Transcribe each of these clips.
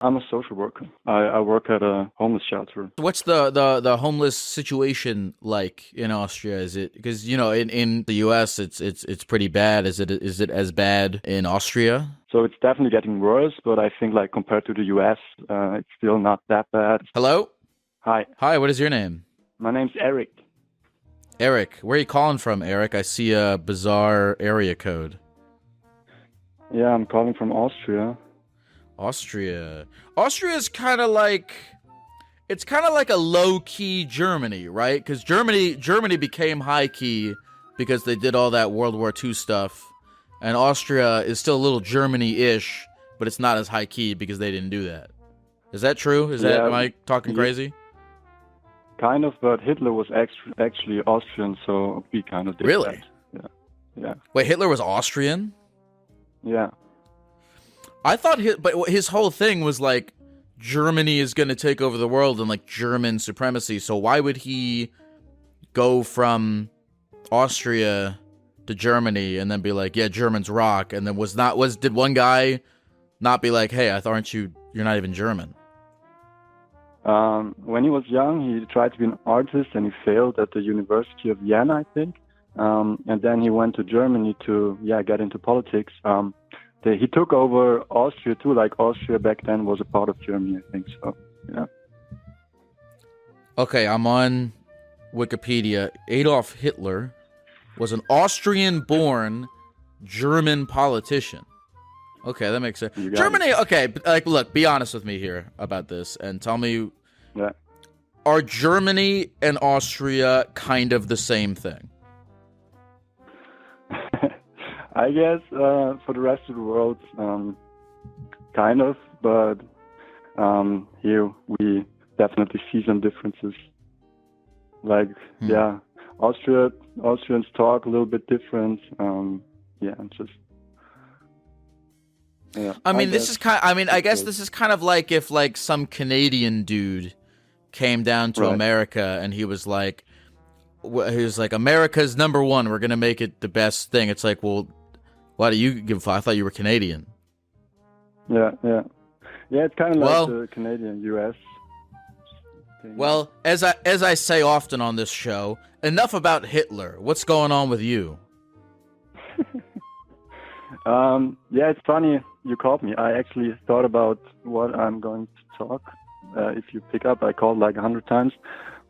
I'm a social worker. I work at a homeless shelter. What's the homeless situation like in Austria? Is it because in the U.S. it's pretty bad. Is it as bad in Austria? So it's definitely getting worse, but I think like compared to the US, it's still not that bad. Hello, Hi, hi. What is your name? my name's Eric. Eric. Where are you calling from, Eric? I see a bizarre area code. Yeah, I'm calling from Austria. Austria. Austria is kind of like it's kind of like a low key Germany, right? Because Germany became high key because they did all that World War II stuff, and Austria is still a little Germany-ish, but it's not as high key because they didn't do that. Is that true? Yeah, Am I talking crazy? kind of, but Hitler was actually Austrian, so we kind of did Really? that. Yeah, yeah, Wait, Hitler was Austrian? yeah. I thought but his whole thing was like Germany is going to take over the world and like German supremacy. So why would he go from Austria to Germany and then be like, yeah, Germans rock, and then did one guy not be like, hey, you're not even German? When he was young, he tried to be an artist and he failed at the University of Vienna, I think. And then he went to Germany to get into politics. He took over Austria too. Like Austria back then was a part of Germany, I think. So yeah. Okay, I'm on Wikipedia. Adolf Hitler was an Austrian-born German politician. Okay, that makes sense. Germany, okay, but, like, look, be honest with me here about this and tell me, Yeah. are Germany and Austria kind of the same thing? I guess for the rest of the world, kind of, but here we definitely see some differences. Like, yeah, Austrians talk a little bit different. Yeah, just. Yeah, I mean, I guess this is kind of like if like some Canadian dude came down to America and he was like, America's number one. We're gonna make it the best thing. It's like, well, why do you give a fuck? I thought you were Canadian. Yeah. It's kind of like the Canadian-U.S. thing. Well, as I say often on this show, enough about Hitler. What's going on with you? Yeah, it's funny you called me. I actually thought about what I'm going to talk. If you pick up, I called like 100 times.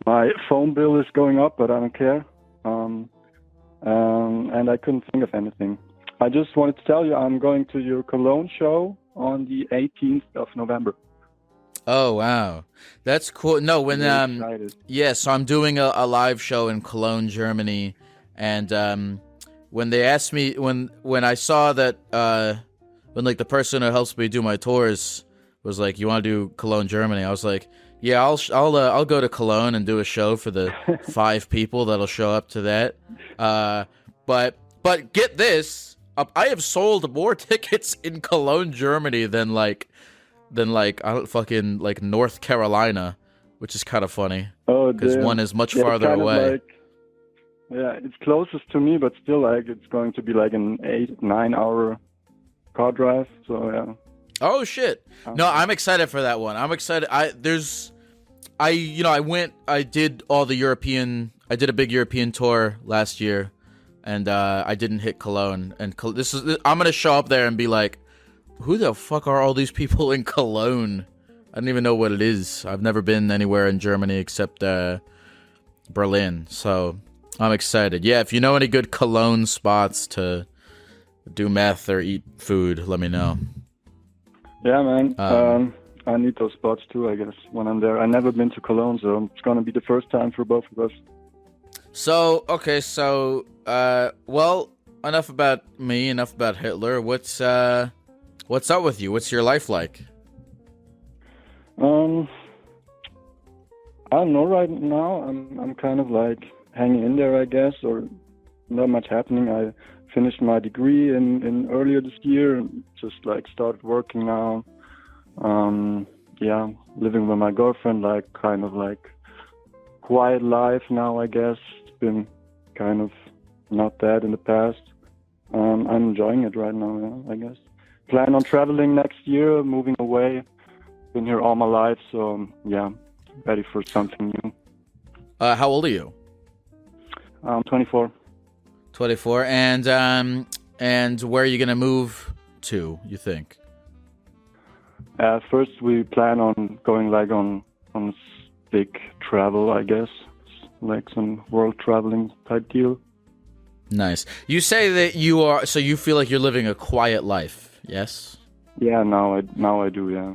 My phone bill is going up, but I don't care. And I couldn't think of anything. I just wanted to tell you I'm going to your Cologne show on the 18th of November. Oh, wow. That's cool. No, when so I'm doing a live show in Cologne, Germany, and when they asked me when I saw that when like the person who helps me do my tours was like, you want to do Cologne, Germany, I was like, yeah, I'll go to Cologne and do a show for the 5 people that'll show up to that. But get this, I have sold more tickets in Cologne, Germany than I don't fucking like North Carolina, which is kind of funny. Oh, because one is much farther away. Yeah, it's closest to me, but still, like, it's going to be like an 8-9 hour car drive. So yeah. Oh shit! No, I'm excited for that one. I'm excited. I did a big European tour last year, and I didn't hit Cologne. And I'm gonna show up there and be like, who the fuck are all these people in Cologne? I don't even know what it is. I've never been anywhere in Germany except Berlin. So I'm excited. Yeah, if you know any good Cologne spots to do meth or eat food, let me know. Yeah, man. I need those spots too, I guess, when I'm there. I've never been to Cologne, so it's going to be the first time for both of us. So, okay, well, enough about me, enough about Hitler. What's up with you? What's your life like? I don't know right now. I'm kind of like hanging in there, I guess, or not much happening. I finished my degree in earlier this year and just like started working now. Living with my girlfriend, like kind of like quiet life now, I guess. It's been kind of not that in the past. I'm enjoying it right now, yeah, I guess. Plan on traveling next year, moving away been here all my life, so yeah, ready for something new. How old are you? I'm 24. 24. And where are you gonna move to, you think? First, we plan on going like on big travel, I guess, like some world traveling type deal. Nice. You say that you feel like you're living a quiet life, yes? Yeah, now I do, yeah.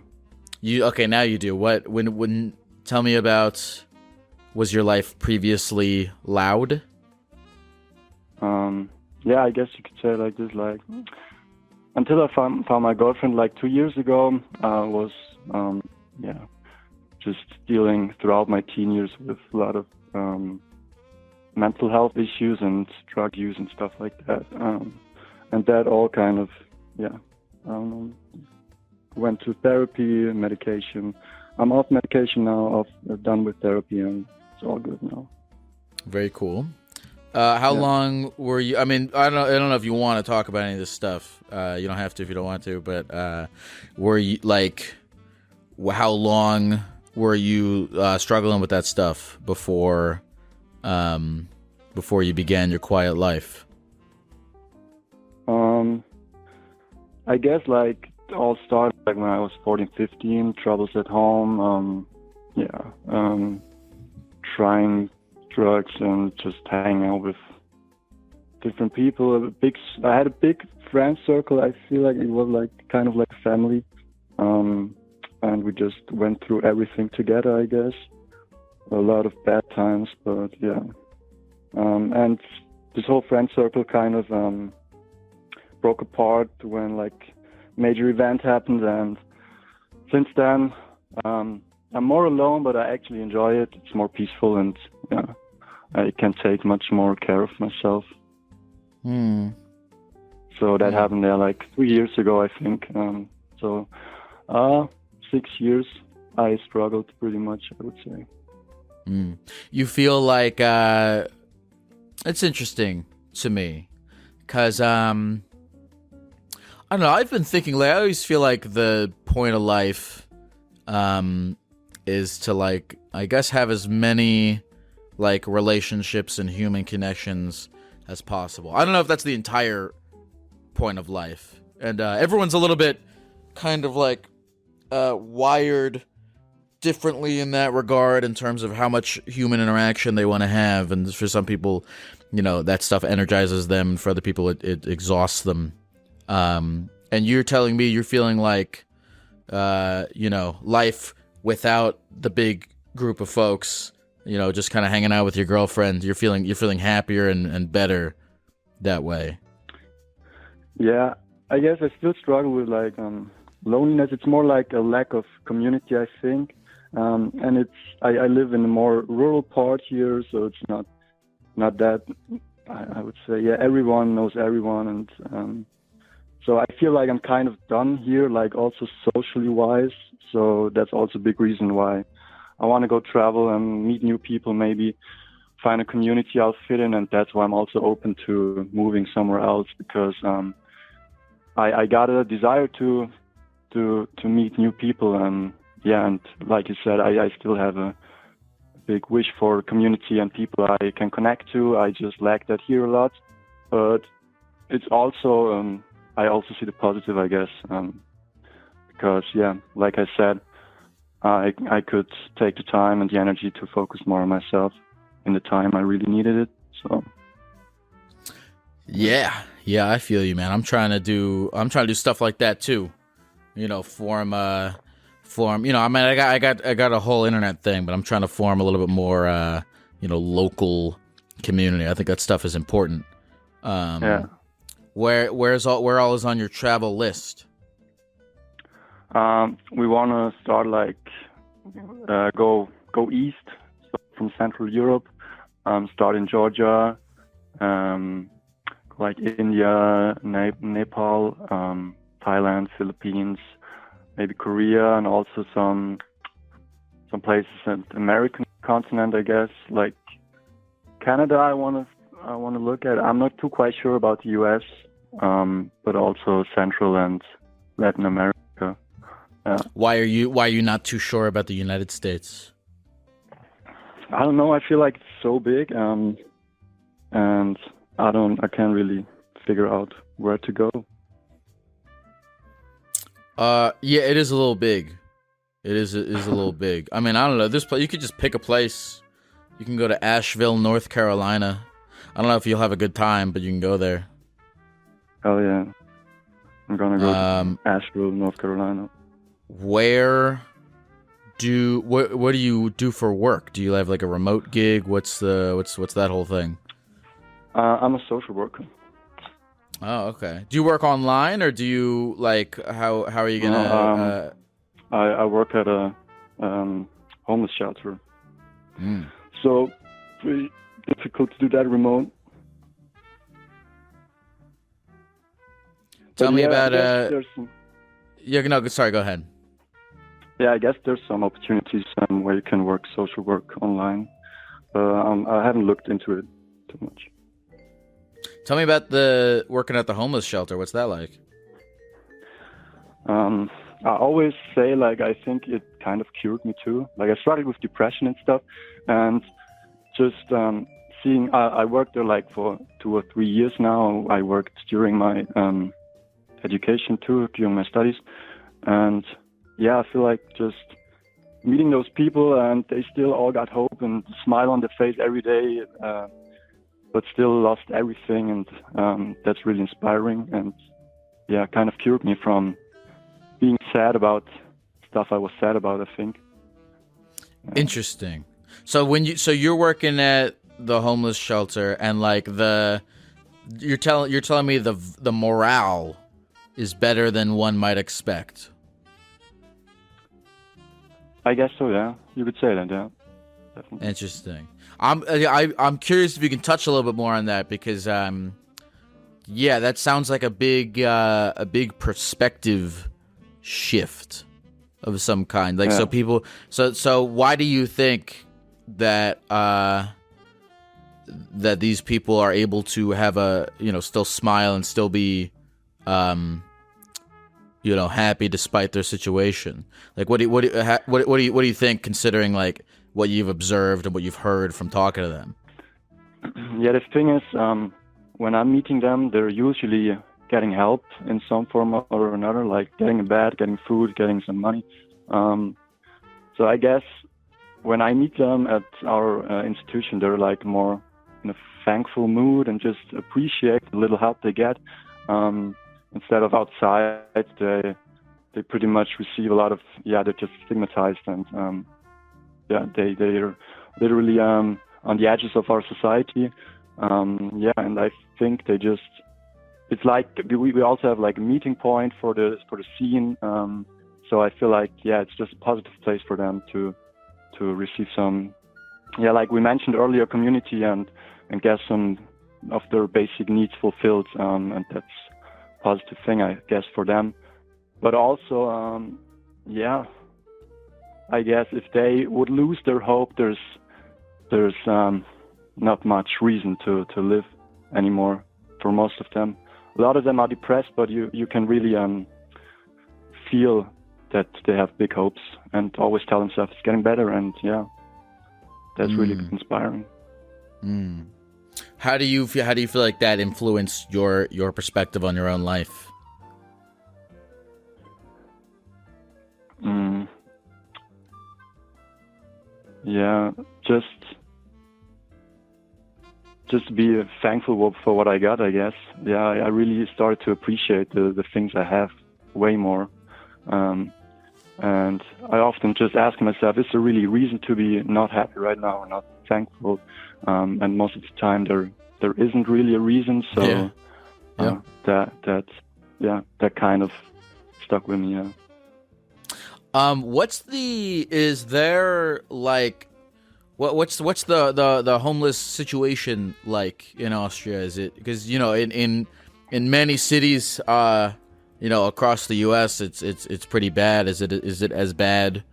Okay, now you do. When tell me about, was your life previously loud? Yeah, I guess you could say it like this, like until I found my girlfriend like 2 years ago, was just dealing throughout my teen years with a lot of mental health issues and drug use and stuff like that. And that all kind of, went to therapy, medication. I'm off medication now, done with therapy, and it's all good now. Very cool. How long were you? I mean, I don't know if you want to talk about any of this stuff. You don't have to if you don't want to. But were you like, how long were you struggling with that stuff before you began your quiet life? I guess like it all started like when I was 14, 15. Troubles at home. Trying drugs and just hanging out with different people. I had a big friend circle. I feel like it was like kind of like family, and we just went through everything together, I guess. A lot of bad times, but yeah. And this whole friend circle kind of broke apart when like major event happened, and since then I'm more alone, but I actually enjoy it. It's more peaceful, and yeah, I can take much more care of myself. So that happened there like 3 years ago, I think. 6 years I struggled pretty much, I would say. You feel like it's interesting to me because I don't know, I've been thinking, like, I always feel like the point of life is to, like, I guess have as many like relationships and human connections as possible. I don't know if that's the entire point of life, and everyone's a little bit kind of like wired differently in that regard in terms of how much human interaction they want to have. And for some people, you know, that stuff energizes them, and for other people it exhausts them. And you're telling me you're feeling like life without the big group of folks, you know, just kind of hanging out with your girlfriend, you're feeling happier and better that way. Yeah, I guess I still struggle with like loneliness. It's more like a lack of community, I think. And I live in a more rural part here, so it's not that, I would say, yeah, everyone knows everyone. And so I feel like I'm kind of done here, like also socially wise. So that's also a big reason why I want to go travel and meet new people, maybe find a community I'll fit in. And that's why I'm also open to moving somewhere else, because I got a desire to meet new people. And like you said, I still have a big wish for community and people I can connect to. I just lack that here a lot. But it's also, I also see the positive, I guess, because, yeah, like I said, I could take the time and the energy to focus more on myself in the time I really needed it. So. Yeah, I feel you, man. I'm trying to do stuff like that too. You know, form. You know, I mean, I got a whole internet thing, but I'm trying to form a little bit more, local community. I think that stuff is important. Yeah. Where all is on your travel list? We want to start like go east, so from Central Europe. Start in Georgia, like India, Nepal, Thailand, Philippines, maybe Korea, and also some places in the American continent, I guess, like Canada. I want to look at. I'm not too quite sure about the U.S., but also Central and Latin America. Yeah. Why are you not too sure about the United States? I don't know. I feel like it's so big, and I can't really figure out where to go. Yeah, it is a little big. It is a little big. I mean, I don't know. This place, you could just pick a place. You can go to Asheville, North Carolina. I don't know if you'll have a good time, but you can go there. Oh yeah, I'm gonna go to Asheville, North Carolina. What do you do for work? Do you have like a remote gig? What's that whole thing? I'm a social worker. Oh, okay. Do you work online, or do you like how are you gonna? I work at a homeless shelter, so pretty difficult to do that remote. Tell me about Yeah, no, sorry. Go ahead. Yeah, I guess there's some opportunities where you can work social work online. I haven't looked into it too much. Tell me about the working at the homeless shelter. What's that like? I always say, like, I think it kind of cured me too. Like, I struggled with depression and stuff, and just seeing, I worked there like for 2 or 3 years now. I worked during my education too, during my studies, and yeah, I feel like just meeting those people, and they still all got hope and smile on their face every day, but still lost everything, and that's really inspiring, and yeah, kind of cured me from being sad about stuff I was sad about, I think. Interesting. So you're working at the homeless shelter, and like you're telling me the morale is better than one might expect. I guess so, yeah. You could say that, yeah. Definitely. Interesting. I'm curious if you can touch a little bit more on that, because yeah, that sounds like a big perspective shift of some kind. Like, yeah. So why do you think that that these people are able to have still smile and still be happy despite their situation? Like, what do you think, considering like what you've observed and what you've heard from talking to them? Yeah, the thing is, when I'm meeting them, they're usually getting help in some form or another, like getting a bed, getting food, getting some money. So I guess when I meet them at our institution, they're like more in a thankful mood and just appreciate the little help they get. Instead of outside, they pretty much receive a lot of, they're just stigmatized, and they're literally on the edges of our society. And I think it's like we also have like a meeting point for the scene. So I feel like, it's just a positive place for them to receive some, like we mentioned earlier, community and get some of their basic needs fulfilled. And that's a positive thing, I guess, for them. But also, I guess if they would lose their hope, there's not much reason to live anymore for most of them. A lot of them are depressed, but you can really feel that they have big hopes and always tell themselves it's getting better, and that's really inspiring. How do you feel like that influenced your perspective on your own life? Just be thankful for what I got, I guess. I really started to appreciate the things I have way more. And I often just ask myself, is there really reason to be not happy right now or not thankful? And most of the time there isn't really a reason. So that kind of stuck with me. What's the homeless situation like in Austria? Is it, because in many cities across the US it's pretty bad. Is it as bad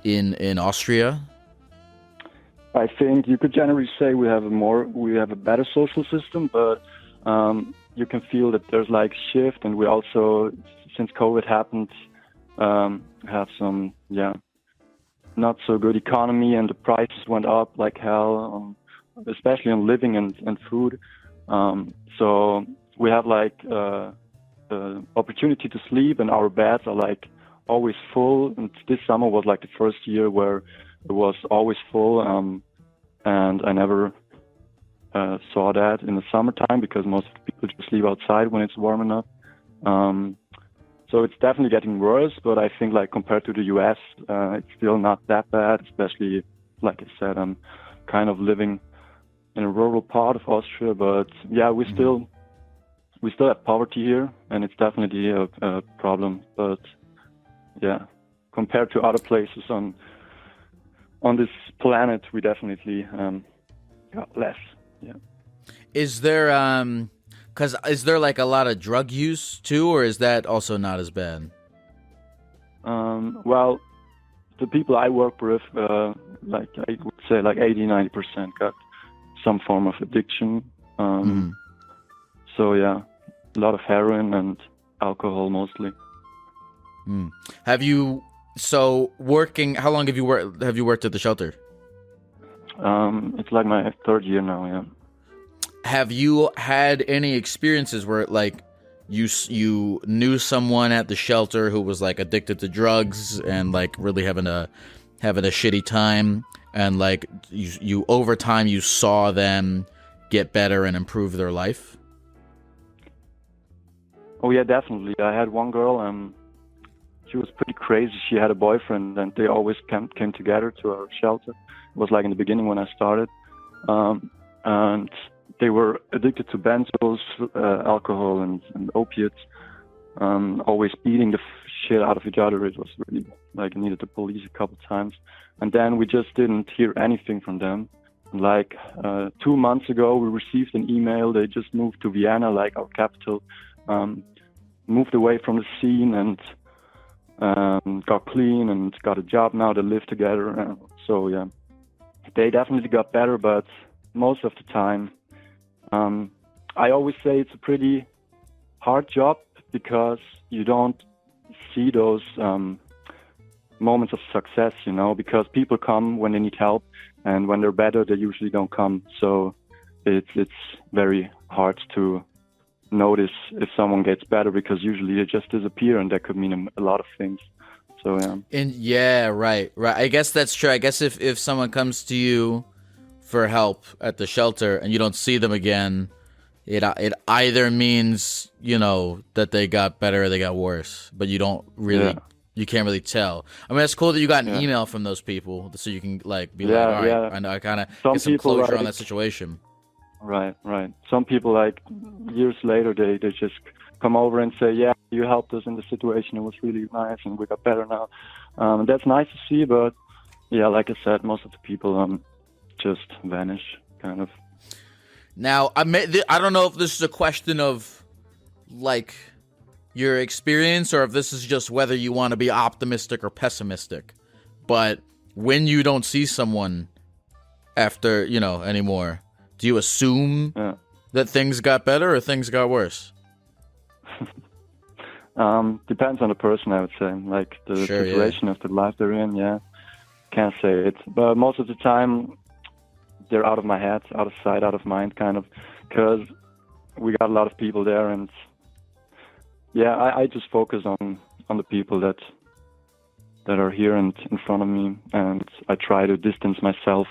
in Austria? I think you could generally say we have a better social system, but you can feel that there's like shift, and we also, since COVID happened, have some, not so good economy, and the prices went up like hell, especially on living and food. So we have like the opportunity to sleep, and our beds are like always full. And this summer was like the first year where it was always full, and I never saw that in the summertime, because most of the people just sleep outside when it's warm enough. So it's definitely getting worse, but I think like compared to the US, it's still not that bad, especially, like I said, I'm kind of living in a rural part of Austria, but yeah, we still have poverty here, and it's definitely a problem. But yeah, compared to other places on this planet, we definitely got less. Yeah. Is there is there like a lot of drug use too, or is that also not as bad? Well, the people I work with, like I would say like 80-90% got some form of addiction. So yeah, a lot of heroin and alcohol mostly. Have you, so working, how long have you worked at the shelter? It's like my third year now, yeah. Have you had any experiences where like you knew someone at the shelter who was like addicted to drugs and like really having a shitty time, and like you over time you saw them get better and improve their life? Oh yeah, definitely. I had one girl, she was pretty crazy. She had a boyfriend, and they always came together to our shelter. It was like in the beginning when I started, and they were addicted to benzos, alcohol, and opiates. Always beating the shit out of each other. It was really like I needed the police a couple times, and then we just didn't hear anything from them. Like 2 months ago, we received an email. They just moved to Vienna, like our capital, moved away from the scene, and got clean and got a job now. They live together. So yeah, they definitely got better, but most of the time, I always say it's a pretty hard job, because you don't see those moments of success, you know, because people come when they need help, and when they're better, they usually don't come. So it's very hard to notice if someone gets better, because usually they just disappear, and that could mean a lot of things. So yeah. And yeah, right. I guess that's true. I guess if someone comes to you for help at the shelter and you don't see them again, it either means, you know, that they got better or they got worse, but you don't really, you can't really tell. I mean, it's cool that you got an email from those people, so you can like be like, all right, I know, I kind of get some closure like, on that situation. Right. Some people, like years later, they just come over and say, yeah, you helped us in the situation. It was really nice, and we got better now. That's nice to see, but yeah, like I said, most of the people just vanish, kind of. Now, I don't know if this is a question of like your experience, or if this is just whether you want to be optimistic or pessimistic, but when you don't see someone after, you know, anymore, do you assume that things got better or things got worse? Depends on the person, I would say. Like the situation of the life they're in, can't say it. But most of the time, they're out of my head, out of sight, out of mind, kind of, because we got a lot of people there, and I just focus on the people that are here and in front of me, and I try to distance myself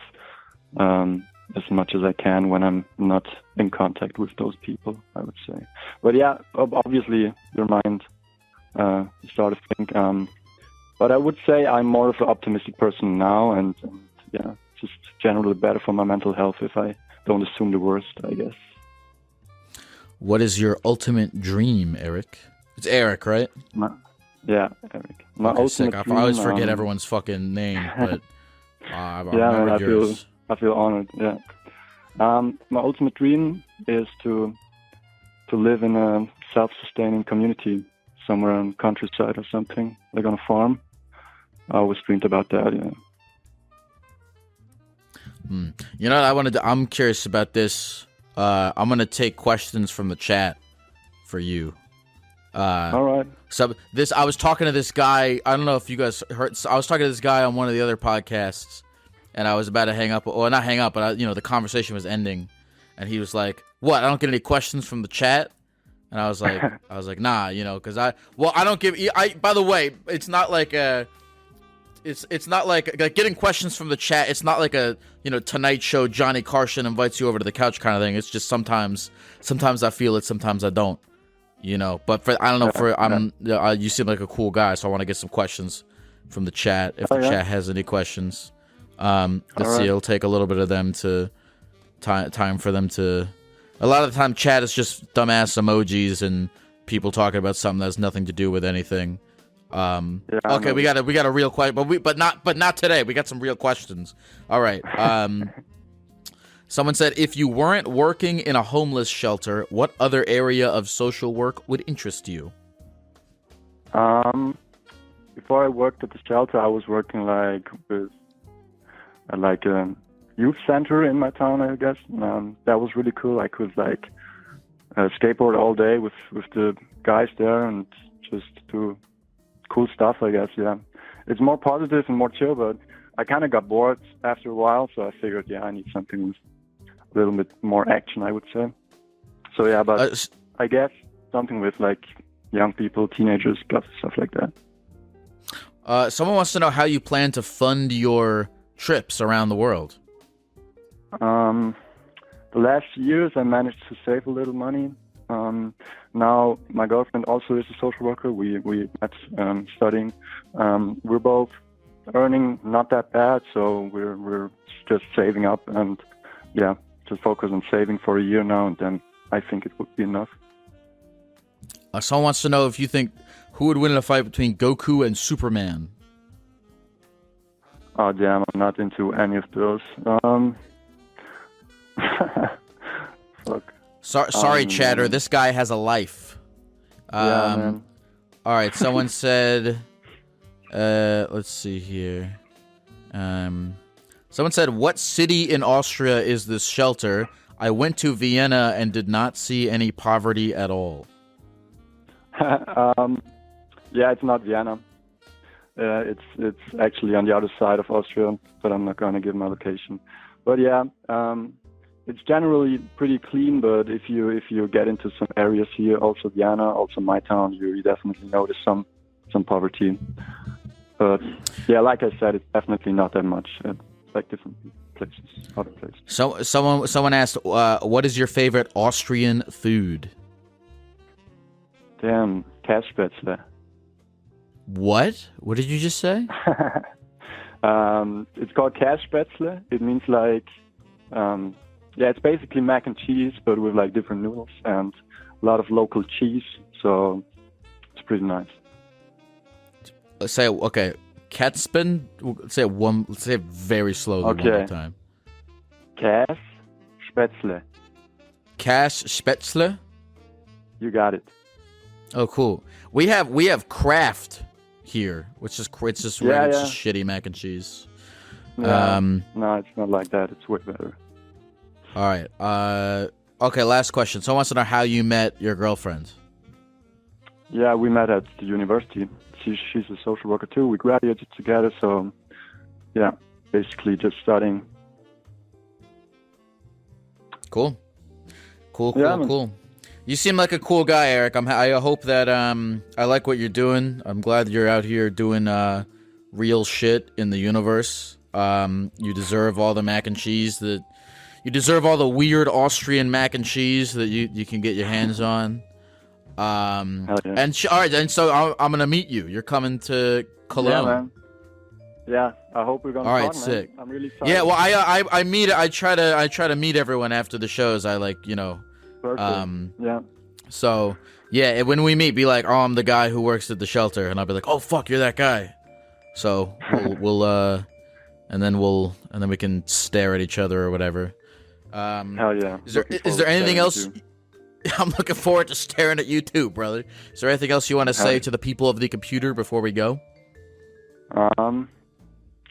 as much as I can when I'm not in contact with those people, I would say. But yeah, obviously your mind you start to think. But I would say I'm more of an optimistic person now, and just generally better for my mental health if I don't assume the worst, I guess. What is your ultimate dream, Eric? It's Eric, right? Eric. My ultimate dream, I always forget everyone's fucking name, but I feel honored. Yeah. My ultimate dream is to live in a self-sustaining community somewhere on countryside or something, like on a farm. I always dreamed about that. Yeah. You know what I'm curious about this. I'm gonna take questions from the chat for you. All right. So I was talking to this guy. I don't know if you guys heard. I was talking to this guy on one of the other podcasts, and I was about to hang up. Well, not hang up, but the conversation was ending, and he was like, "What? I don't get any questions from the chat." And I was like, "Nah, because I don't give. By the way, it's not like it's not like getting questions from the chat. It's not like a Tonight Show Johnny Carson invites you over to the couch kind of thing. It's just sometimes I feel it, sometimes I don't. But I don't know. You seem like a cool guy, so I want to get some questions from the chat if the chat has any questions. Let's see. It'll take a little bit of them to time for them to. A lot of the time, chat is just dumbass emojis and people talking about something that has nothing to do with anything. Okay, we got a real question, but not today. We got some real questions. All right. Someone said, if you weren't working in a homeless shelter, what other area of social work would interest you? Before I worked at the shelter, I was working with a youth center in my town, I guess. That was really cool. I could skateboard all day with the guys there and just do cool stuff, I guess. Yeah, it's more positive and more chill, but I kind of got bored after a while, so I figured, I need something with a little bit more action, I would say. So yeah, but I guess something with young people, teenagers, stuff like that. Someone wants to know how you plan to fund your trips around the world. The last years I managed to save a little money. Now my girlfriend also is a social worker. We met studying. We're both earning not that bad, so we're just saving up and just focus on saving for a year now, and then I think it would be enough. Someone wants to know if you think who would win in a fight between Goku and Superman. Oh damn, I'm not into any of those. Fuck. Sorry, chatter. This guy has a life. Man. All right. Someone said. Let's see here. Someone said, "What city in Austria is this shelter? I went to Vienna and did not see any poverty at all." It's not Vienna. It's actually on the other side of Austria, but I'm not gonna give my location. But it's generally pretty clean. But if you get into some areas here, also Vienna, also my town, you definitely notice some poverty. But like I said, it's definitely not that much. It's different places, other places. So someone asked, what is your favorite Austrian food? Damn, Kässpätzle. What? What did you just say? It's called Kässpätzle. It means it's basically mac and cheese, but with different noodles and a lot of local cheese. So it's pretty nice. Say okay, Kätzpen. Say it very slowly one more time. Kässpätzle. Kässpätzle. You got it. Oh, cool. We have Kraft here, which is it's just shitty mac and cheese. Yeah. No, it's not like that. It's way better. All right. Okay. Last question. Someone wants to know how you met your girlfriend. Yeah, we met at the university. She's a social worker too. We graduated together, so basically just studying. Cool. You seem like a cool guy, Eric. I hope that I like what you're doing. I'm glad you're out here doing real shit in the universe. You deserve all the mac and cheese you deserve all the weird Austrian mac and cheese that you can get your hands on. Hell yeah. And so I'm gonna meet you. You're coming to Cologne. Yeah, man. Yeah, I hope we're gonna. All right, talk, sick. Man. I'm really excited. Yeah, well, I try to meet everyone after the shows. I Perfect. Yeah. So when we meet, be like, oh, I'm the guy who works at the shelter, and I'll be like, oh fuck, you're that guy. So we'll and then we can stare at each other or whatever. Hell yeah. Is there anything else? I'm looking forward to staring at you too, brother. Is there anything else you want to say to the people of the computer before we go?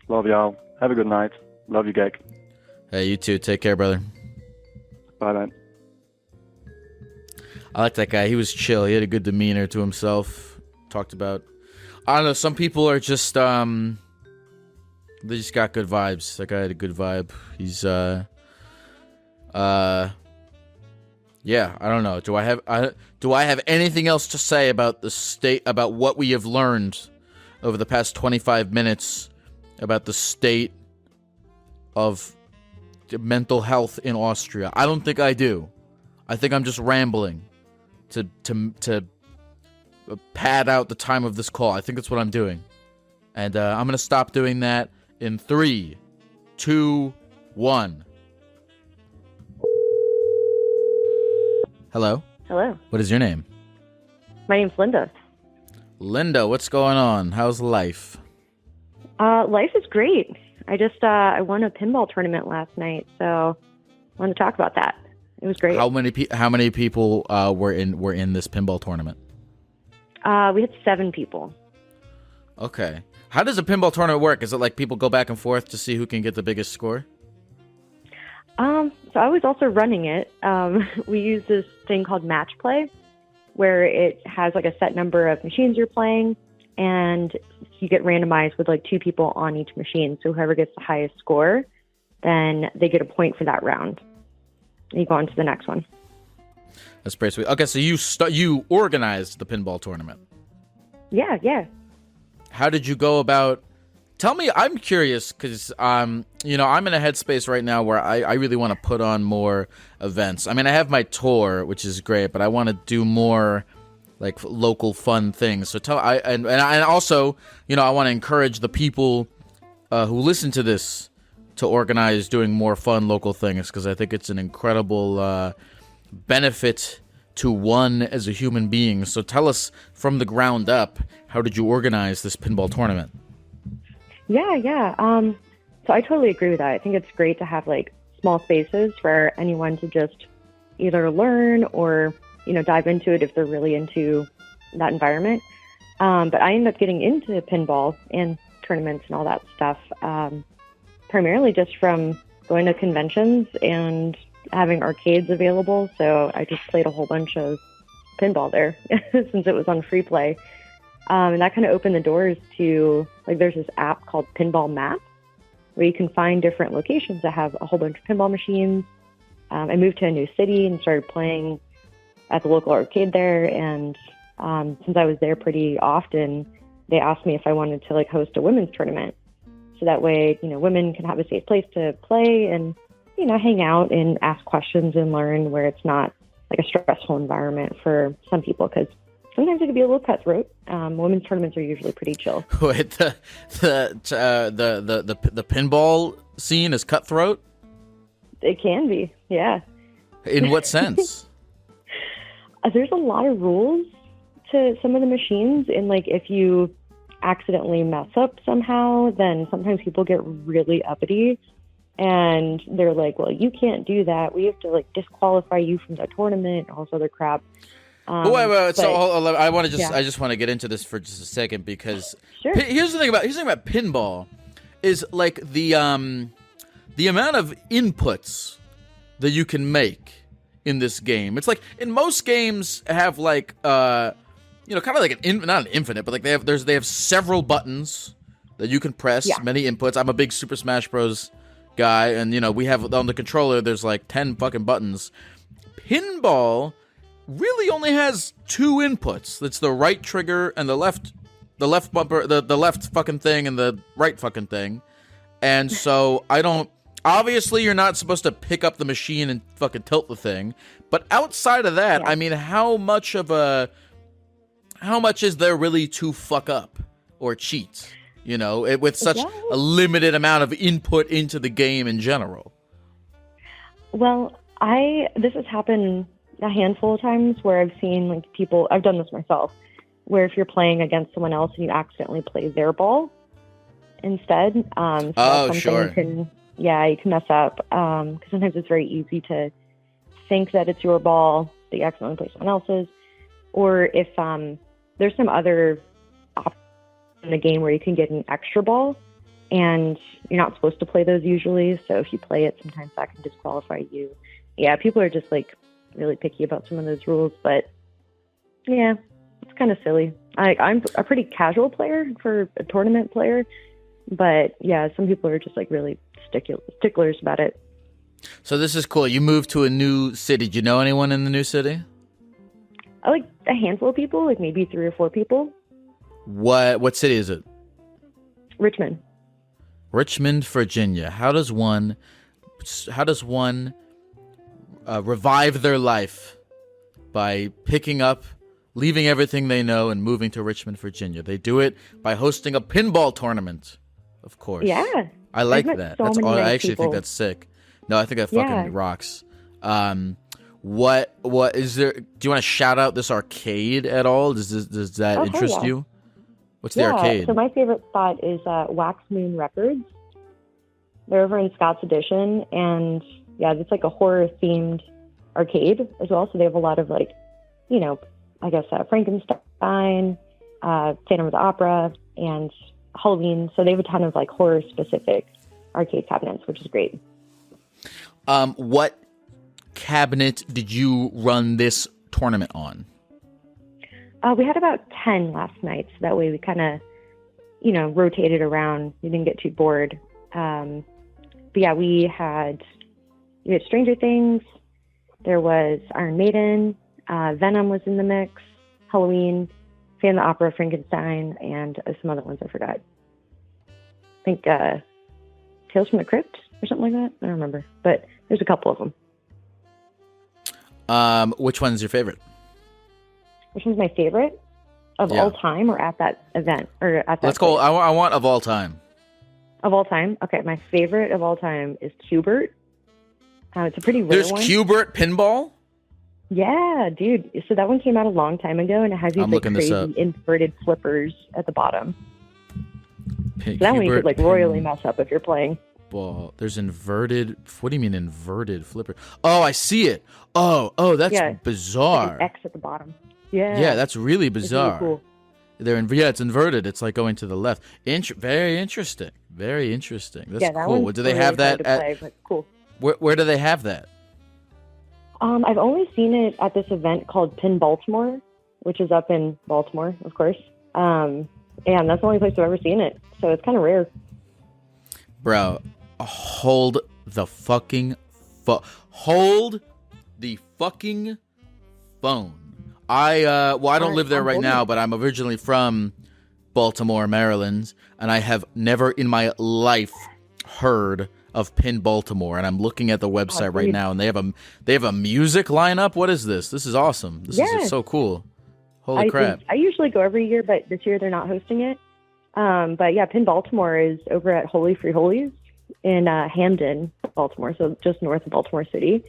Love y'all. Have a good night. Love you, Gecko. Hey, you too. Take care, brother. Bye, man. I like that guy. He was chill. He had a good demeanor to himself. Talked about, I don't know, some people are just, they just got good vibes. That guy had a good vibe. He's, yeah, I don't know. Do I have anything else to say about the state, about what we have learned over the past 25 minutes about the state of mental health in Austria? I don't think I do. I think I'm just rambling to pad out the time of this call. I think that's what I'm doing. And I'm going to stop doing that in 3, 2, 1. Hello? Hello. What is your name? My name's Linda. Linda, what's going on? How's life? Life is great. I won a pinball tournament last night, so I want to talk about that. It was great. How many people were in this pinball tournament? We had 7 people. Okay. How does a pinball tournament work? Is it like people go back and forth to see who can get the biggest score? So I was also running it. We use this thing called match play, where it has like a set number of machines you're playing, and you get randomized with like 2 people on each machine. So whoever gets the highest score, then they get a point for that round. And you go on to the next one. That's pretty sweet. Okay, so you organized the pinball tournament. Yeah. How did you go about? Tell me, I'm curious because I'm in a headspace right now where I really want to put on more events. I mean, I have my tour, which is great, but I want to do more like local fun things. So and also, I want to encourage the people who listen to this to organize doing more fun local things, because I think it's an incredible benefit to one as a human being. So tell us from the ground up, how did you organize this pinball tournament? Yeah. So I totally agree with that. I think it's great to have like small spaces for anyone to just either learn or, dive into it if they're really into that environment. But I ended up getting into pinball and tournaments and all that stuff, primarily just from going to conventions and having arcades available. So I just played a whole bunch of pinball there since it was on free play. And that kind of opened the doors to, like, there's this app called Pinball Map, where you can find different locations that have a whole bunch of pinball machines. I moved to a new city and started playing at the local arcade there. And since I was there pretty often, they asked me if I wanted to, like, host a women's tournament. So that way, women can have a safe place to play and, hang out and ask questions and learn, where it's not like a stressful environment for some people, because sometimes it can be a little cutthroat. Women's tournaments are usually pretty chill. Wait, the pinball scene is cutthroat? It can be, yeah. In what sense? There's a lot of rules to some of the machines, and like if you accidentally mess up somehow, then sometimes people get really uppity, and they're like, "Well, you can't do that. We have to like disqualify you from the tournament," and all this other crap. Wait. So I just want to get into this for just a second, because sure. Here's the thing about pinball is like the amount of inputs that you can make in this game. It's like in most games have like kind of like not an infinite, but like they have several buttons that you can press, many inputs. I'm a big Super Smash Bros. Guy, and we have on the controller there's like 10 fucking buttons. Pinball really only has 2 inputs. It's the right trigger and the left bumper, the left fucking thing and the right fucking thing. And so obviously you're not supposed to pick up the machine and fucking tilt the thing. But outside of that, I mean, how much is there really to fuck up or cheat? With such a limited amount of input into the game in general. Well, this has happened a handful of times where I've seen like people, I've done this myself, where if you're playing against someone else and you accidentally play their ball instead. Sure. You can mess up. Because sometimes it's very easy to think that it's your ball, that you accidentally play someone else's. Or if there's some other option in the game where you can get an extra ball, and you're not supposed to play those usually. So if you play it, sometimes that can disqualify you. Yeah, people are just like really picky about some of those rules, but yeah, it's kind of silly. I'm a pretty casual player for a tournament player, but yeah, some people are just like really sticklers about it. So this is cool. You moved to a new city. Do you know anyone in the new city? I like a handful of people, like maybe 3 or 4 people. What city is it? Richmond. Richmond, Virginia. How does one revive their life by leaving everything they know and moving to Richmond, Virginia? They do it by hosting a pinball tournament, of course. Yeah. I like that. So I actually think that's sick. No, I think that fucking rocks. What is there? Do you want to shout out this arcade at all? Does that interest you? What's the arcade? So my favorite spot is Wax Moon Records. They're over in Scott's Addition, and yeah, it's like a horror themed arcade as well. So they have a lot of like, you know, I guess Frankenstein, Phantom of the Opera, and Halloween. So they have a ton of like horror specific arcade cabinets, which is great. What cabinet did you run this tournament on? We had about 10 last night, so that way we kind of, you know, rotated around. We didn't get too bored. But yeah, we had Stranger Things. There was Iron Maiden. Venom was in the mix. Halloween, Phantom of the Opera, Frankenstein, and some other ones I forgot. I think Tales from the Crypt or something like that. I don't remember, but there's a couple of them. Which one's your favorite? Which one's my favorite of all time, or at that event, or at that? Let's go. I want of all time. Of all time, okay. My favorite of all time is Qbert. It's a pretty rare one. There's Qbert pinball. Yeah, dude. So that one came out a long time ago, and it has these like crazy inverted flippers at the bottom. So that one you could like royally mess up if you're playing. Ball. There's inverted. What do you mean inverted flipper? Oh, I see it. Oh, that's bizarre. Like an X at the bottom. Yeah. Yeah, that's really bizarre. It's really cool. It's inverted. It's like going to the left. Very interesting. Very interesting. That's that cool. One's Do they have that at? Play, but cool. Where do they have that? I've only seen it at this event called Pin Baltimore, which is up in Baltimore, of course. And that's the only place I've ever seen it. So it's kind of rare. Bro, hold the fucking phone. I don't live there right now, but I'm originally from Baltimore, Maryland, and I have never in my life heard of Pin Baltimore. And I'm looking at the website right now, and they have a music lineup. What is this? This is awesome. This is so cool. Holy crap! I usually go every year, but this year they're not hosting it. But yeah, Pin Baltimore is over at Holy Free Holies in Hamden, Baltimore, so just north of Baltimore City.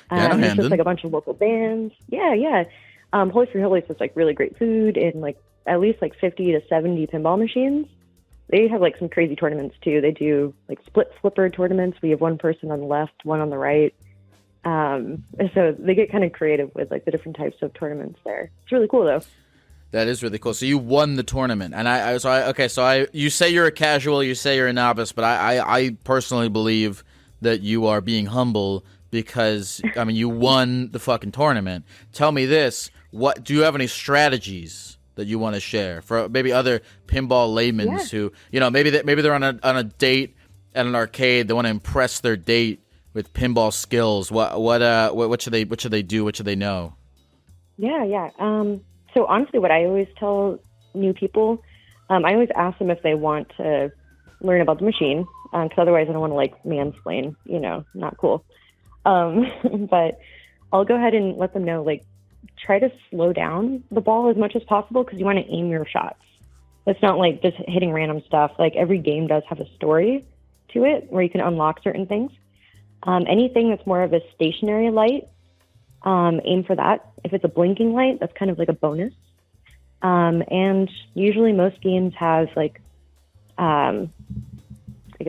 It's just like a bunch of local bands. Yeah. Holy Free Holies is like really great food and like at least like 50 to 70 pinball machines. They have like some crazy tournaments too. They do like split flipper tournaments. We have one person on the left, one on the right. So they get kind of creative with like the different types of tournaments there. It's really cool though. That is really cool. So you won the tournament, and you say you're a casual, you say you're a novice, but I personally believe that you are being humble because I mean you won the fucking tournament. Tell me this: what do you have any strategies that you want to share for maybe other pinball laymen who maybe they're on a date at an arcade, they want to impress their date with pinball skills. What should they do? What should they know? Yeah. So honestly, what I always tell new people, I always ask them if they want to learn about the machine, because otherwise I don't want to like mansplain, not cool. But I'll go ahead and let them know, like, try to slow down the ball as much as possible because you want to aim your shots. It's not like just hitting random stuff. Like every game does have a story to it where you can unlock certain things. Anything that's more of a stationary light, aim for that. If it's a blinking light, that's kind of like a bonus. And usually most games have like a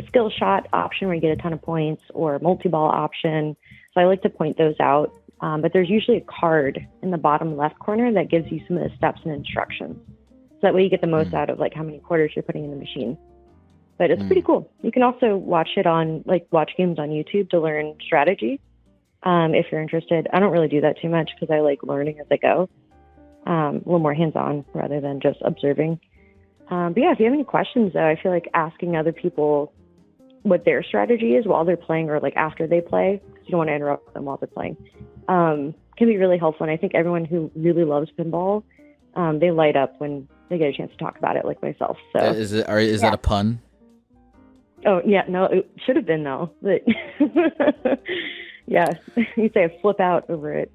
skill shot option where you get a ton of points, or a multi-ball option. So I like to point those out. But there's usually a card in the bottom left corner that gives you some of the steps and instructions. So that way you get the most out of like how many quarters you're putting in the machine. But it's pretty cool. You can also watch games on YouTube to learn strategy. if you're interested. I don't really do that too much because I like learning as I go, a little more hands-on rather than just observing. But yeah, if you have any questions, though, I feel like asking other people what their strategy is while they're playing or like after they play, because you don't want to interrupt them while they're playing, can be really helpful. And I think everyone who really loves pinball, they light up when they get a chance to talk about it, like myself. So is that a pun? Oh yeah, no, it should have been though. But yeah, you say I flip out over it.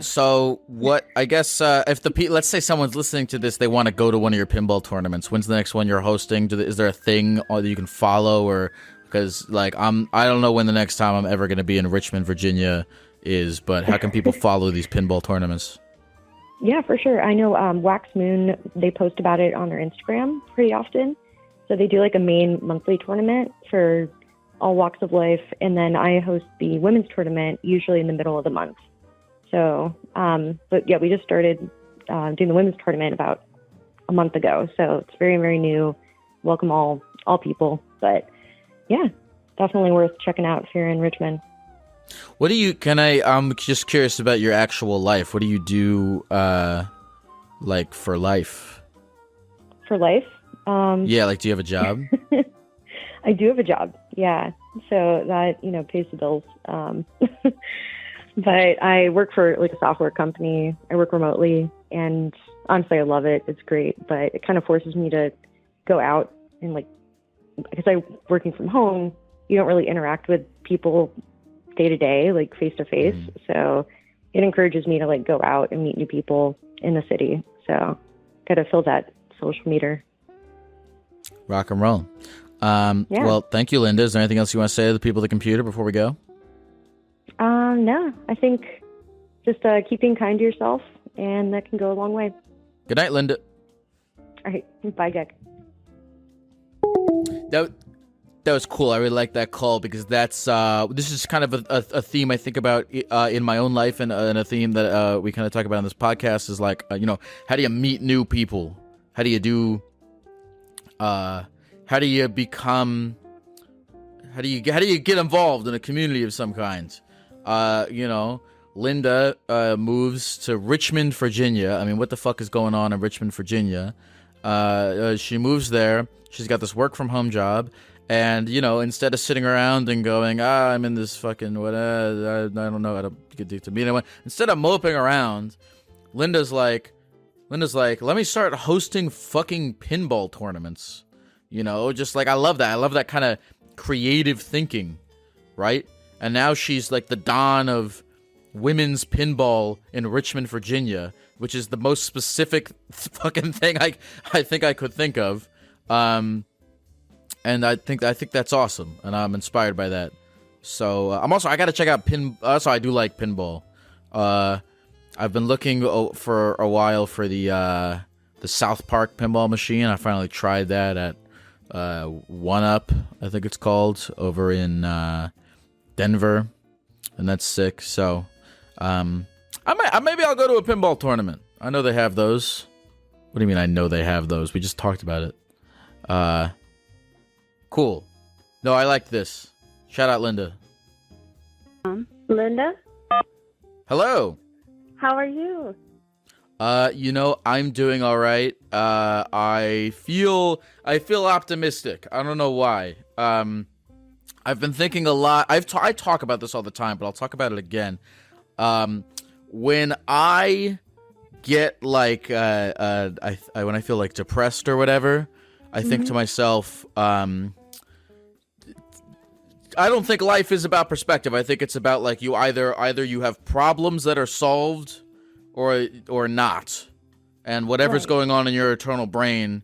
So what? I guess if let's say someone's listening to this, they want to go to one of your pinball tournaments. When's the next one you're hosting? Is there a thing that you can follow, or because like I don't know when the next time I'm ever going to be in Richmond, Virginia is, but how can people follow these pinball tournaments? Yeah, for sure. I know Wax Moon, they post about it on their Instagram pretty often. So they do like a main monthly tournament for all walks of life, and then I host the women's tournament usually in the middle of the month. So, but yeah, we just started doing the women's tournament about a month ago. So it's very, very new. Welcome all people. But yeah, definitely worth checking out if you're in Richmond. I'm just curious about your actual life. What do you do, like for life? For life? Yeah, like, do you have a job? I do have a job. Yeah. So that, pays the bills. But I work for like a software company. I work remotely, and honestly, I love it. It's great, but it kind of forces me to go out and because I'm working from home, you don't really interact with people day to day, like face to face. So it encourages me to like go out and meet new people in the city. So got to fill that social meter. Rock and roll. Yeah. Well, thank you, Linda. Is there anything else you want to say to the people at the computer before we go? No, I think just keep being kind to yourself, and that can go a long way. Good night, Linda. All right. Bye, Jack. That was cool. I really like that call because that's this is kind of a theme I think about in my own life, and a theme that we kind of talk about on this podcast is like, how do you meet new people? How do you do? How do you become? How do you get involved in a community of some kind? Linda moves to Richmond, Virginia. I mean, what the fuck is going on in Richmond, Virginia? She moves there. She's got this work from home job. And, instead of sitting around and going, I'm in this fucking, I don't know how to get to meet anyone. Instead of moping around, Linda's like, let me start hosting fucking pinball tournaments. Just like, I love that. I love that kind of creative thinking, right? And now she's like the Don of women's pinball in Richmond, Virginia, which is the most specific fucking thing I think I could think of. And I think that's awesome, and I'm inspired by that. So I got to check out Also, I do like pinball. I've been looking for a while for the South Park pinball machine. I finally tried that at One Up, I think it's called, over in Denver, and that's sick. So maybe I'll go to a pinball tournament. I know they have those. What do you mean I know they have those? We just talked about it. Cool. No, I like this. Shout out Linda. Linda? Hello. How are you? I'm doing all right. I feel optimistic. I don't know why. I've been thinking a lot. I talk about this all the time, but I'll talk about it again. When I get like when I feel like depressed or whatever, I think to myself, I don't think life is about perspective. I think it's about like you either you have problems that are solved or not. And whatever's going on in your eternal brain,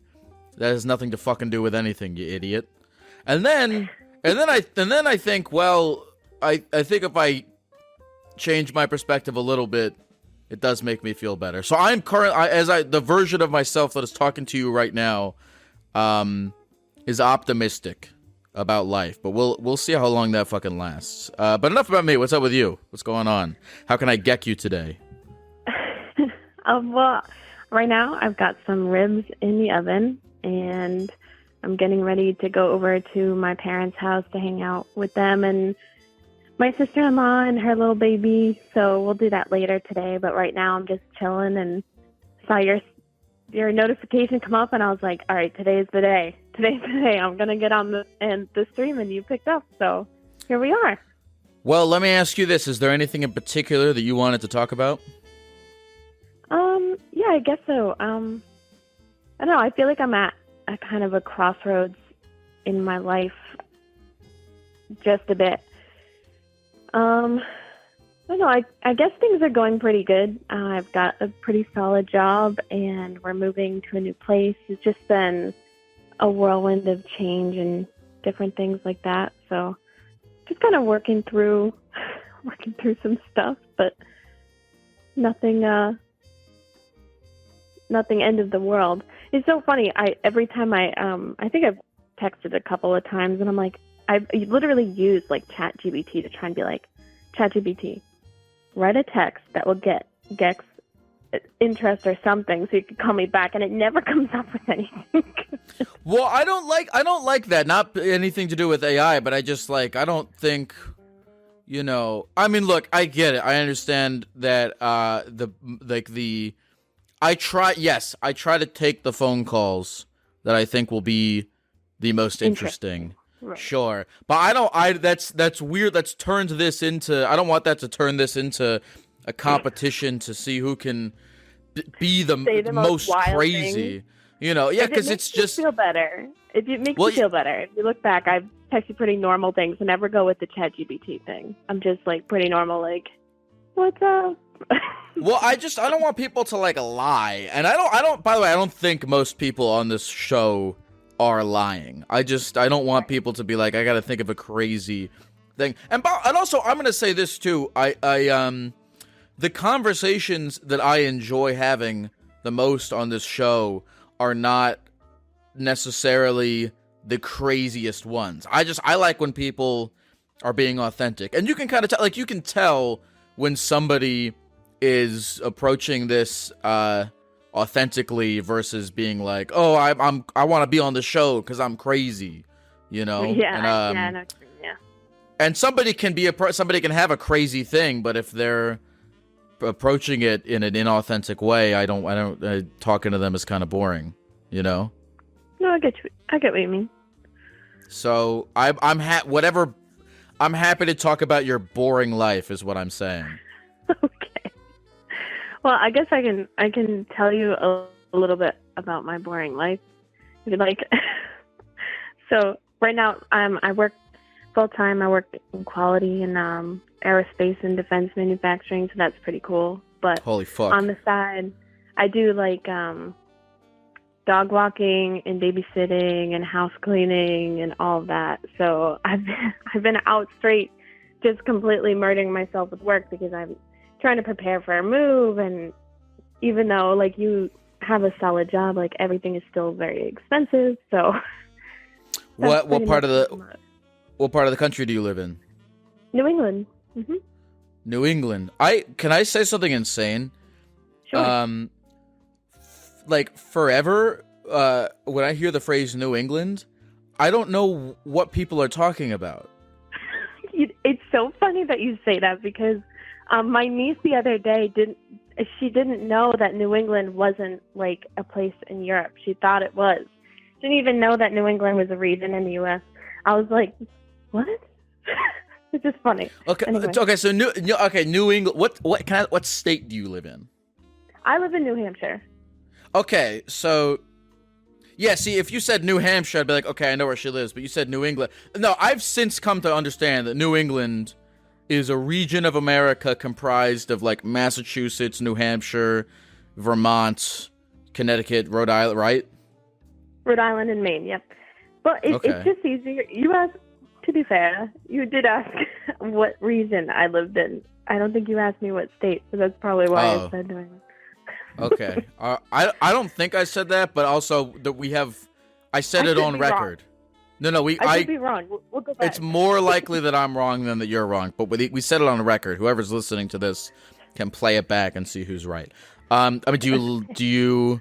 that has nothing to fucking do with anything, you idiot. And then I think, well, I think if I change my perspective a little bit, it does make me feel better. So I'm the version of myself that is talking to you right now, is optimistic about life, but we'll see how long that fucking lasts. But enough about me. What's up with you? What's going on? How can I get you today? Well, right now I've got some ribs in the oven, and I'm getting ready to go over to my parents' house to hang out with them and my sister-in-law and her little baby, so we'll do that later today. But right now I'm just chilling and saw your notification come up, and I was like, all right, today's the day. Today's the day. I'm going to get on the stream, and you picked up, so here we are. Well, let me ask you this. Is there anything in particular that you wanted to talk about? Yeah, I guess so. I don't know. I feel like I'm at a kind of a crossroads in my life just a bit. I don't know. I guess things are going pretty good. I've got a pretty solid job, and we're moving to a new place. It's just been a whirlwind of change and different things like that. So just kind of working through some stuff, but nothing end of the world. It's so funny. Every time I think I've texted a couple of times, and I'm like, I've literally used like ChatGPT to try and be like, ChatGPT, write a text that will get Geck's interest or something, so you can call me back, and it never comes up with anything. Well, I don't like that. Not anything to do with AI, but I just like, I don't think, you know, I mean, look, I get it. I understand that I try to take the phone calls that I think will be the most interesting. Right. Sure. But that's weird. That's turned this into, I don't want that to turn this into a competition to see who can be the most crazy. Thing. You know, yeah, because it's just feel better. If it makes you feel better. If you look back, I've texted pretty normal things. I never go with the ChatGPT thing. I'm just like pretty normal, like, what's up? Well, I don't want people to like lie, and I don't. By the way, I don't think most people on this show are lying. I don't want people to be like, I got to think of a crazy thing. And also, I'm gonna say this too. The conversations that I enjoy having the most on this show are not necessarily the craziest ones. I like when people are being authentic, and you can kind of tell. Like, you can tell when somebody is approaching this authentically versus being like, oh, I want to be on the show because I'm crazy, you know. Yeah, and, and somebody can have a crazy thing, but if they're approaching it in an inauthentic way, I don't talking to them is kind of boring, you know. No, I get what you mean. So I'm happy to talk about your boring life, is what I'm saying. Okay. Well, I guess I can tell you a little bit about my boring life, if you'd like. So right now, I work full time. I work in quality and aerospace and defense manufacturing, so that's pretty cool. But holy fuck, on the side, I do like dog walking and babysitting and house cleaning and all of that. So I've been out straight, just completely murdering myself with work because I'm trying to prepare for a move. And even though like you have a solid job, like everything is still very expensive. So what part of the country do you live in? New England. Mm-hmm. New England. Can I say something insane? Sure. Like forever, when I hear the phrase New England, I don't know what people are talking about. It's so funny that you say that because my niece the other day didn't know that New England wasn't like a place in Europe. She thought it was. Didn't even know that New England was a region in the U.S. I was like, what? It's just funny. Okay. Anyway. Okay. So New England. What state do you live in? I live in New Hampshire. Okay, so yeah, see, if you said New Hampshire, I'd be like, okay, I know where she lives, but you said New England. No, I've since come to understand that New England is a region of America comprised of like Massachusetts, New Hampshire, Vermont, Connecticut, Rhode Island, right? Rhode Island and Maine, yep. But it's just easier. You asked, to be fair, you did ask what region I lived in. I don't think you asked me what state, so that's probably why I said New England. Okay. I don't think I said that, but also that I said it on record. Wrong. No, I could be wrong. We'll go back. It's more likely that I'm wrong than that you're wrong, but we said it on record. Whoever's listening to this can play it back and see who's right. I mean, do you?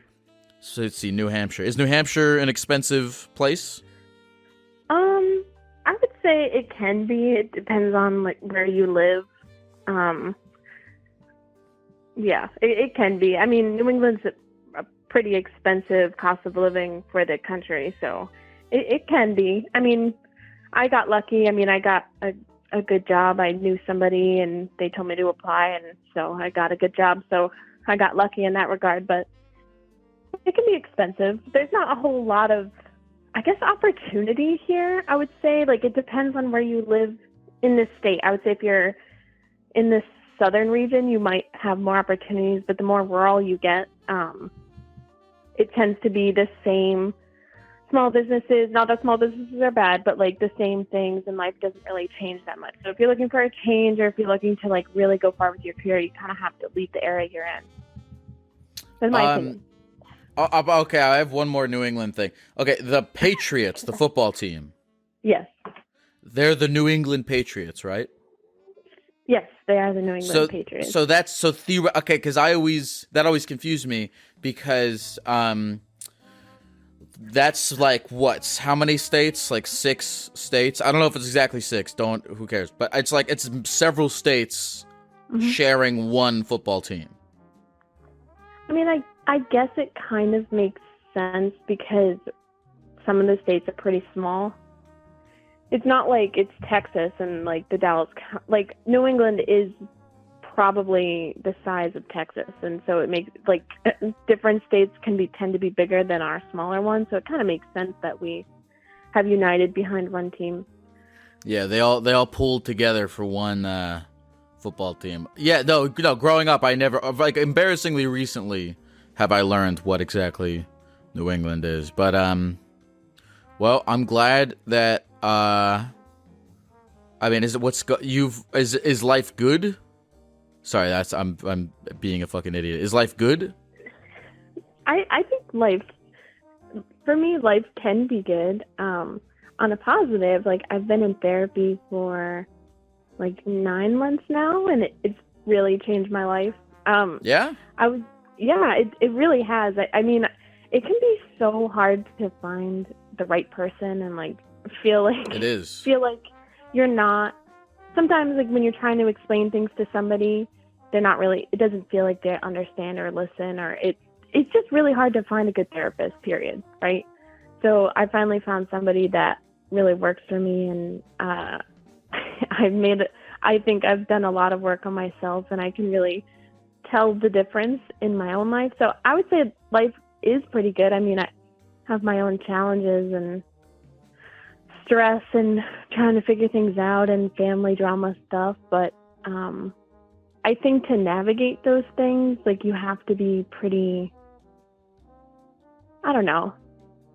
So let's see. New Hampshire. Is New Hampshire an expensive place? I would say it can be. It depends on like where you live. Yeah, it can be. I mean, New England's a pretty expensive cost of living for the country, so it can be. I mean, I got lucky. I mean, I got a good job. I knew somebody, and they told me to apply, and so I got a good job. So I got lucky in that regard, but it can be expensive. There's not a whole lot of, I guess, opportunity here, I would say. Like, it depends on where you live in this state. I would say if you're in this southern region, you might have more opportunities, but the more rural you get, it tends to be the same small businesses. Not that small businesses are bad, but like the same things, and life doesn't really change that much. So if you're looking for a change, or if you're looking to like really go far with your career, you kind of have to leave the area you're in. That's my opinion. Okay, I have one more New England thing. Okay, the Patriots, the football team. Yes. They're the New England Patriots, right? Yes, they are the New England Patriots. So that's okay, because that always confused me, because that's like what? How many states? Like 6 states? I don't know if it's exactly 6. Who cares? But it's several states sharing one football team. I mean, I guess it kind of makes sense because some of the states are pretty small. It's not like it's Texas and like the Dallas, like New England is probably the size of Texas, and so it makes like different states tend to be bigger than our smaller ones. So it kind of makes sense that we have united behind one team. Yeah, they all pulled together for one football team. Yeah, no. Growing up, I never, like, embarrassingly recently have I learned what exactly New England is. But well, I'm glad that I mean, is life good? Sorry, I'm being a fucking idiot. Is life good? I think for me, life can be good. On a positive, like I've been in therapy for like 9 months now, and it's really changed my life. Yeah? It really has. I mean, it can be so hard to find the right person and like feel like you're not. Sometimes, like when you're trying to explain things to somebody, it doesn't feel like they understand or listen, or it's just really hard to find a good therapist, period, right? So I finally found somebody that really works for me, and I think I've done a lot of work on myself, and I can really tell the difference in my own life. So I would say life is pretty good. I mean, I have my own challenges and stress and trying to figure things out and family drama stuff, but I think to navigate those things, like, you have to be pretty, I don't know,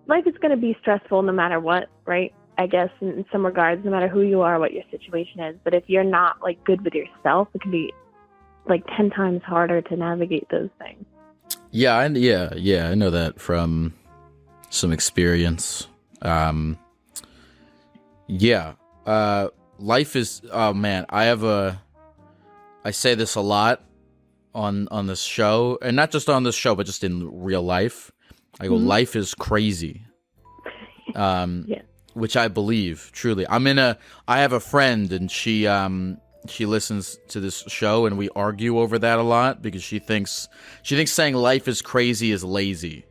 life is going to be stressful no matter what, right? I guess in some regards, no matter who you are, what your situation is. But if you're not like good with yourself, it can be like 10 times harder to navigate those things. Yeah, I know that from some experience. Life is, oh man, I say this a lot on this show, and not just on this show, but just in real life. I go, life is crazy. Which I believe, truly. I have a friend, and she listens to this show, and we argue over that a lot, because she thinks saying life is crazy is lazy.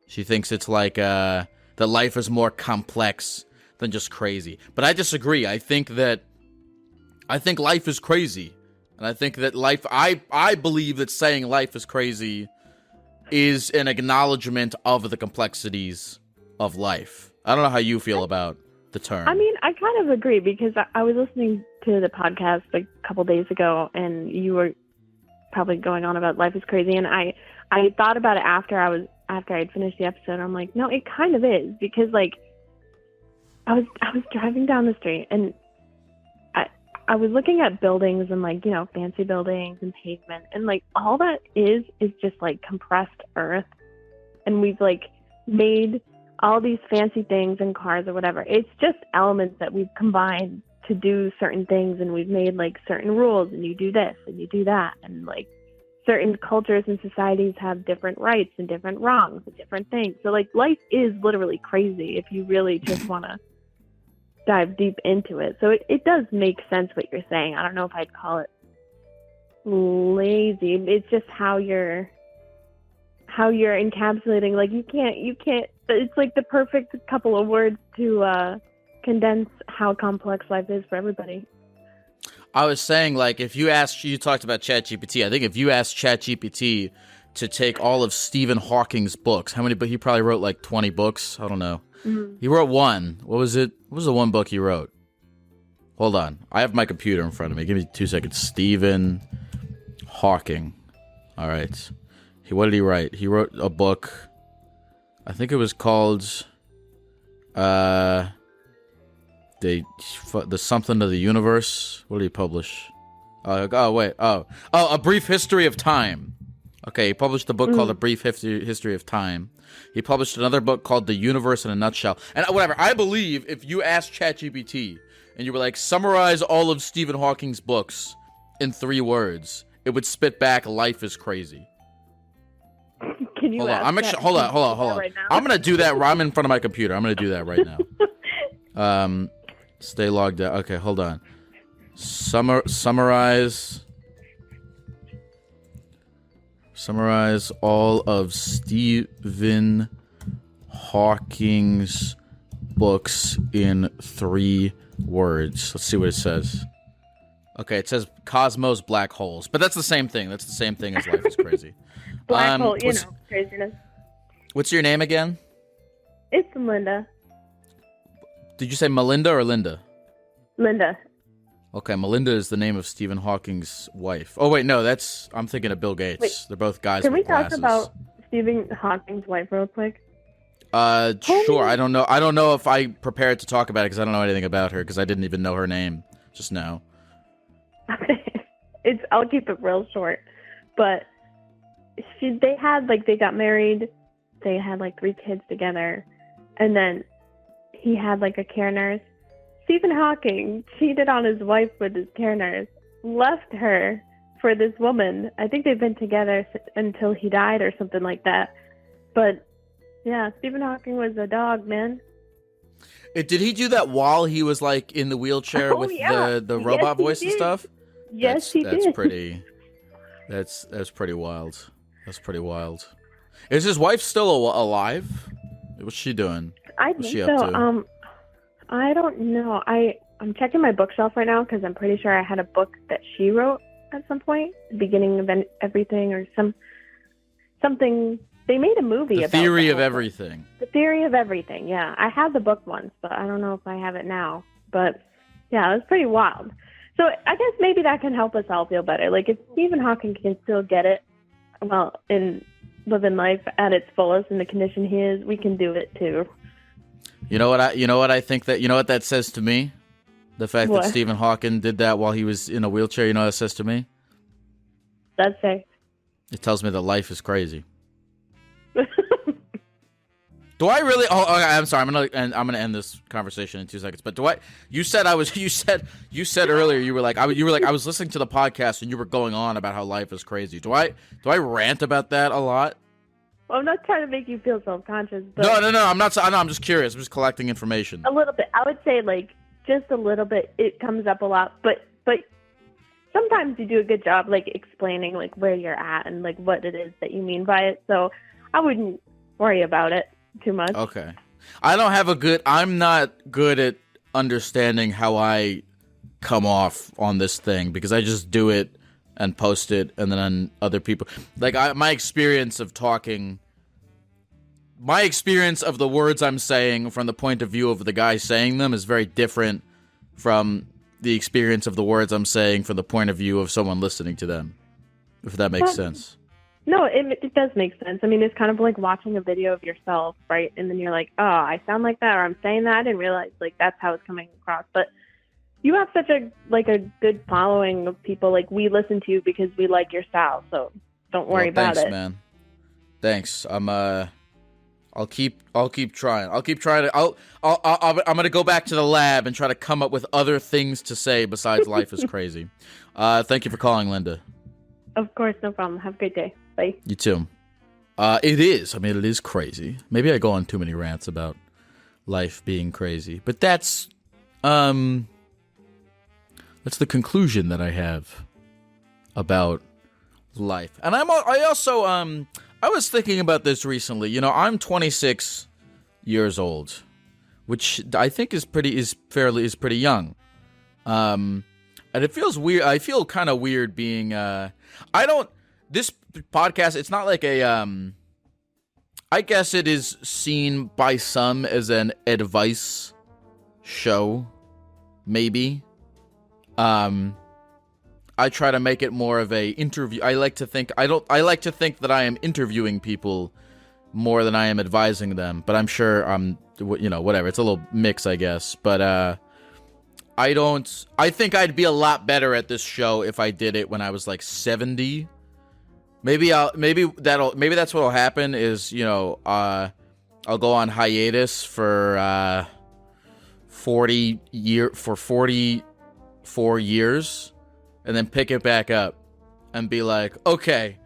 She thinks it's like that life is more complex than just crazy. But I disagree. I think life is crazy. And I think that I believe that saying life is crazy is an acknowledgement of the complexities of life. I don't know how you feel about the term. I mean, I kind of agree, because I was listening to the podcast like a couple days ago, and you were probably going on about life is crazy, and I thought about it after I'd finished the episode. I'm like, no, it kind of is, because like I was driving down the street, and I was looking at buildings and like, you know, fancy buildings and pavement, and like all that is just like compressed earth, and we've like made all these fancy things and cars or whatever. It's just elements that we've combined to do certain things, and we've made like certain rules, and you do this and you do that, and like certain cultures and societies have different rights and different wrongs and different things. So like life is literally crazy if you really just want to dive deep into it. So it does make sense what you're saying. I don't know if I'd call it lazy. It's just how you're encapsulating. Like you can't. It's like the perfect couple of words to condense how complex life is for everybody. I was saying, like, if you talked about ChatGPT. I think if you asked ChatGPT to take all of Stephen Hawking's books, how many? But he probably wrote like 20 books. I don't know. Mm-hmm. He wrote one. What was it? What was the one book he wrote? Hold on. I have my computer in front of me. Give me 2 seconds. Stephen Hawking. All right. What did he write? He wrote a book. I think it was called the something of the universe. What did he publish? A Brief History of Time. Okay, he published a book called A Brief History of Time. He published another book called The Universe in a Nutshell. And whatever, I believe if you asked ChatGPT and you were like, summarize all of Stephen Hawking's books in 3 words, it would spit back, life is crazy. Can you hold on. Hold on. Right I'm going to do that. I'm in front of my computer. I'm going to do that right now. Stay logged out. Okay, hold on. Summarize all of Stephen Hawking's books in 3 words. Let's see what it says. Okay, it says cosmos, black holes. But that's the same thing. That's the same thing as life is crazy. Black hole, craziness. What's your name again? It's Melinda. Did you say Melinda or Linda? Linda. Okay, Melinda is the name of Stephen Hawking's wife. Oh, wait, no, I'm thinking of Bill Gates. Wait, they're both guys with glasses. Can we talk about Stephen Hawking's wife real quick? Sure. I don't know if I prepared to talk about it because I don't know anything about her because I didn't even know her name just now. I'll keep it real short. But they got married. They had 3 kids together. And then he had a care nurse. Stephen Hawking cheated on his wife with his care nurse, left her for this woman. I think they've been together until he died or something like that. But yeah, Stephen Hawking was a dog, man. Did he do that while he was in the wheelchair with the robot voice and stuff? Yes, he did. That's pretty wild. That's pretty wild. Is his wife still alive? What's she doing? I think so. I don't know. I'm checking my bookshelf right now because I'm pretty sure I had a book that she wrote at some point, the beginning of everything or something. They made a movie about The Theory of Everything. The Theory of Everything. Yeah, I had the book once, but I don't know if I have it now. But yeah, it was pretty wild. So I guess maybe that can help us all feel better. If Stephen Hawking can still get it, and living life at its fullest in the condition he is, we can do it too. You know what I think what that says to me? The fact that Stephen Hawking did that while he was in a wheelchair, you know what it says to me? That's it. It tells me that life is crazy. Do I really? Oh, okay, I'm sorry. I'm gonna end this conversation in 2 seconds. But you said earlier you were like I was listening to the podcast and you were going on about how life is crazy. Do I rant about that a lot? Well, I'm not trying to make you feel self-conscious. But No. I'm not. I'm just curious. I'm just collecting information. A little bit. I would say just a little bit. It comes up a lot, but sometimes you do a good job explaining where you're at and what it is that you mean by it. So I wouldn't worry about it too much. Okay. I'm not good at understanding how I come off on this thing because I just do it and post it and then other people my experience of talking, my experience of the words I'm saying from the point of view of the guy saying them is very different from the experience of the words I'm saying from the point of view of someone listening to them, if that makes sense. No, it does make sense. I mean, it's kind of like watching a video of yourself, right? And then you're like, oh, I sound like that, or I'm saying that. I didn't realize that's how it's coming across. But you have such a good following of people. We listen to you because we like your style. So don't worry about it. Thanks, man. Thanks. I'll keep trying. I'll keep trying to. I'm gonna go back to the lab and try to come up with other things to say besides life is crazy. Thank you for calling, Linda. Of course, no problem. Have a great day. Bye. You too. It is. I mean, it is crazy. Maybe I go on too many rants about life being crazy, but that's That's the conclusion that I have about life. And I also I was thinking about this recently. You know, I'm 26 years old, which I think is pretty young. And it feels weird. I feel kind of weird being this podcast, it's not like a I guess it is seen by some as an advice show, maybe. I try to make it more of a interview. I like to think that I am interviewing people more than I am advising them, but I'm sure whatever. It's a little mix, I guess. But I think I'd be a lot better at this show if I did it when I was like 70. Maybe that's what'll happen is, I'll go on hiatus for 44 years and then pick it back up and be like, okay,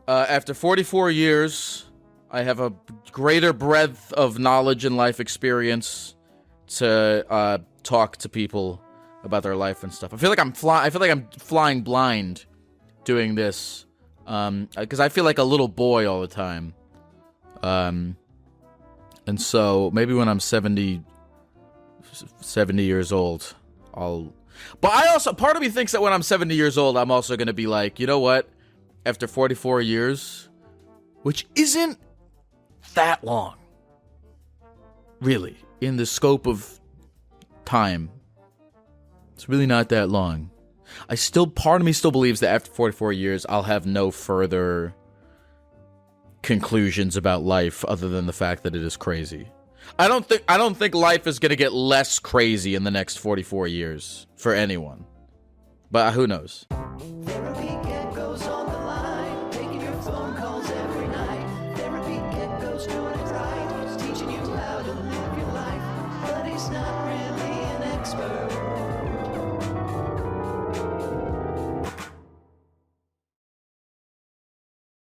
after 44 years, I have a greater breadth of knowledge and life experience to talk to people about their life and stuff. I feel like I'm flying blind doing this. Because I feel like a little boy all the time. And so maybe when I'm 70 years old, but part of me thinks that when I'm 70 years old, I'm also going to be like, you know what? After 44 years, which isn't that long, really, in the scope of time, it's really not that long. Part of me still believes that after 44 years, I'll have no further conclusions about life other than the fact that it is crazy. I don't think life is going to get less crazy in the next 44 years for anyone. But who knows?